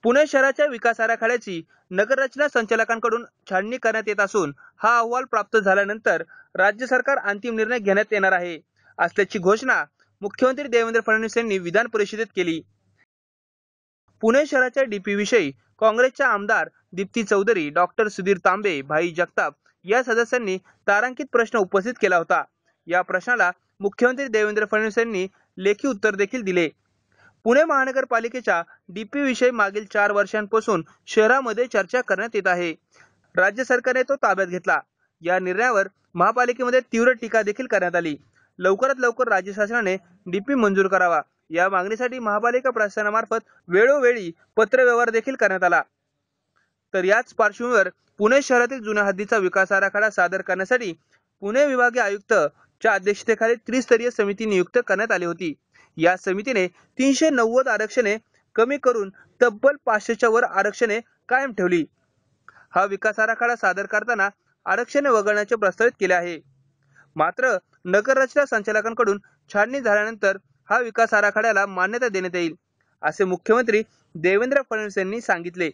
पुणे शहराच्या विकास आराखड्याची नगररचना संचालकांकडून छाननी करण्यात येत असून हा अहवाल प्राप्त झाल्यानंतर राज्य सरकार अंतिम निर्णय घेण्यात येणार आहे असल्याची घोषणा मुख्यमंत्री देवेंद्र फडणवीस यांनी विधान परिषदेत केली। पुणे शहराच्या डीपी विषयी काँग्रेसच्या आमदार दीप्ती चौधरी, डॉक्टर सुधीर तांबे, भाई जगताप या सदस्यांनी तारांकित प्रश्न उपस्थित केला होता। या प्रश्नाला मुख्यमंत्री देवेंद्र फडणवीस यांनी लेखी उत्तर देखील दिले। पुणे महानगरपालिकेच्या डीपी विषयी मागील 4 वर्षांपासून शहरामध्ये चर्चा करण्यात येत आहे। राज्य सरकारने तो ताब्यात घेतला। या निर्णयावर महापालिकेमध्ये तीव्र टीका देखील करण्यात आली। लवकरात लवकर राज्य शासनाने डीपी मंजूर करावा या मागणीसाठी महापालिका प्रशासनामार्फत वेळोवेळी पत्रव्यवहार देखील करण्यात आला। तर याच पार्श्वभूमीवर पुणे शहरातील जुन्या हद्दीचा विकास आराखडा सादर करण्यासाठी पुणे विभागीय आयुक्त च्या अध्यक्षतेखाली त्रिस्तरीय समिती नियुक्त करण्यात आली होती। या समितीने 390 आरक्षणे कमी करून तब्बल 500च्या वर आरक्षणे कायम ठेवली। हा विकास आराखडा सादर करताना आरक्षणे वगळण्याचे प्रस्तावित केले आहे। मात्र नगररचना संचालकांकडून छाननी झाल्यानंतर हा विकास आराखड्याला मान्यता देण्यात येईल असे मुख्यमंत्री देवेंद्र फडणवीस यांनी सांगितले।